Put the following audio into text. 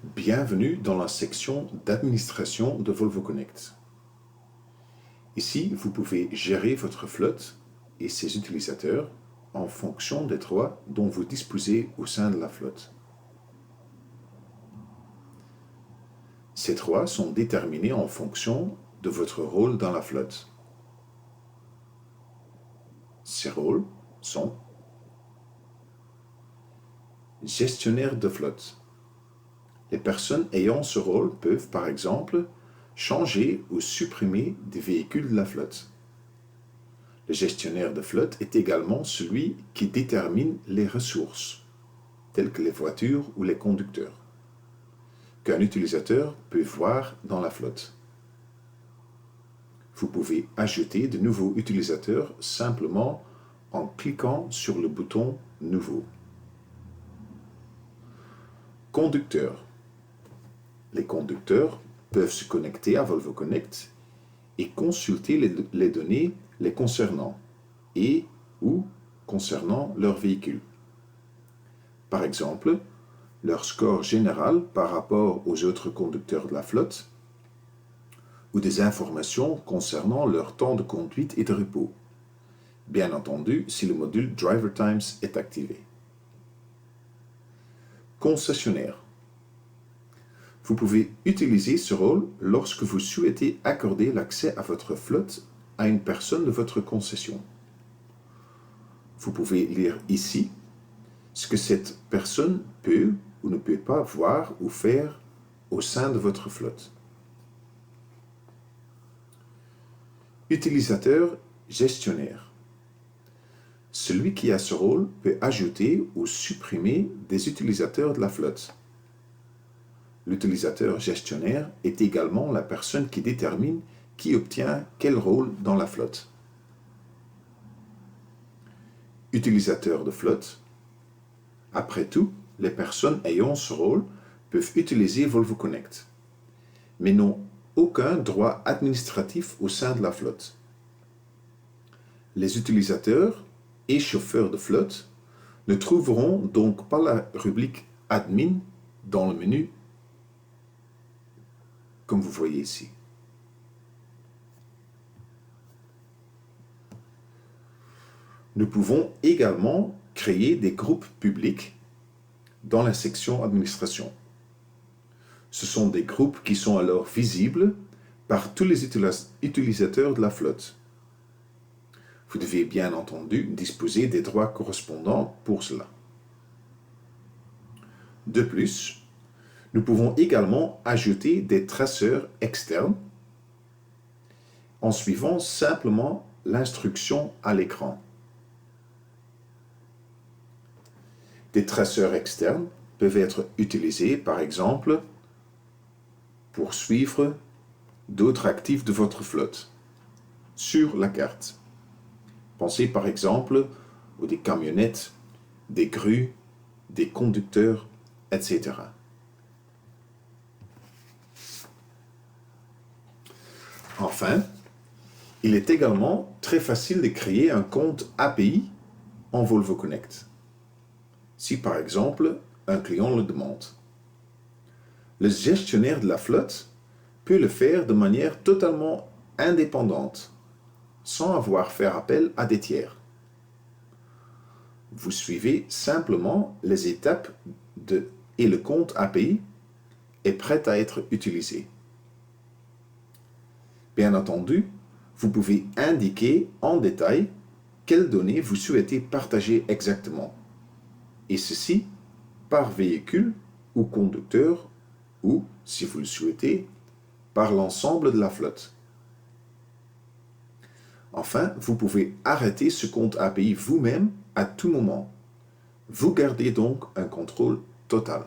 Bienvenue dans la section d'administration de Volvo Connect. Ici, vous pouvez gérer votre flotte et ses utilisateurs en fonction des droits dont vous disposez au sein de la flotte. Ces droits sont déterminés en fonction de votre rôle dans la flotte. Ces rôles sont gestionnaire de flotte. Les personnes ayant ce rôle peuvent, par exemple, changer ou supprimer des véhicules de la flotte. Le gestionnaire de flotte est également celui qui détermine les ressources, telles que les voitures ou les conducteurs, qu'un utilisateur peut voir dans la flotte. Vous pouvez ajouter de nouveaux utilisateurs simplement en cliquant sur le bouton « Nouveau ». Conducteurs. Les conducteurs peuvent se connecter à Volvo Connect et consulter les données les concernant et ou concernant leur véhicule. Par exemple, leur score général par rapport aux autres conducteurs de la flotte ou des informations concernant leur temps de conduite et de repos, bien entendu si le module Driver Times est activé. Concessionnaire. Vous pouvez utiliser ce rôle lorsque vous souhaitez accorder l'accès à votre flotte à une personne de votre concession. Vous pouvez lire ici ce que cette personne peut ou ne peut pas voir ou faire au sein de votre flotte. Utilisateur gestionnaire. Celui qui a ce rôle peut ajouter ou supprimer des utilisateurs de la flotte. L'utilisateur gestionnaire est également la personne qui détermine qui obtient quel rôle dans la flotte. Utilisateur de flotte. Après tout, les personnes ayant ce rôle peuvent utiliser Volvo Connect, mais n'ont aucun droit administratif au sein de la flotte. Les utilisateurs et chauffeurs de flotte ne trouveront donc pas la rubrique Admin dans le menu comme vous voyez ici. Nous pouvons également créer des groupes publics dans la section Administration. Ce sont des groupes qui sont alors visibles par tous les utilisateurs de la flotte. Vous devez bien entendu disposer des droits correspondants pour cela. De plus, nous pouvons également ajouter des traceurs externes en suivant simplement l'instruction à l'écran. Des traceurs externes peuvent être utilisés, par exemple, pour suivre d'autres actifs de votre flotte sur la carte. Pensez par exemple aux des camionnettes, des grues, des conducteurs, etc. Enfin, il est également très facile de créer un compte API en Volvo Connect, si par exemple un client le demande. Le gestionnaire de la flotte peut le faire de manière totalement indépendante, sans avoir à faire appel à des tiers. Vous suivez simplement les étapes et le compte API est prêt à être utilisé. Bien entendu, vous pouvez indiquer en détail quelles données vous souhaitez partager exactement, et ceci par véhicule ou conducteur ou, si vous le souhaitez, par l'ensemble de la flotte. Enfin, vous pouvez arrêter ce compte API vous-même à tout moment. Vous gardez donc un contrôle total.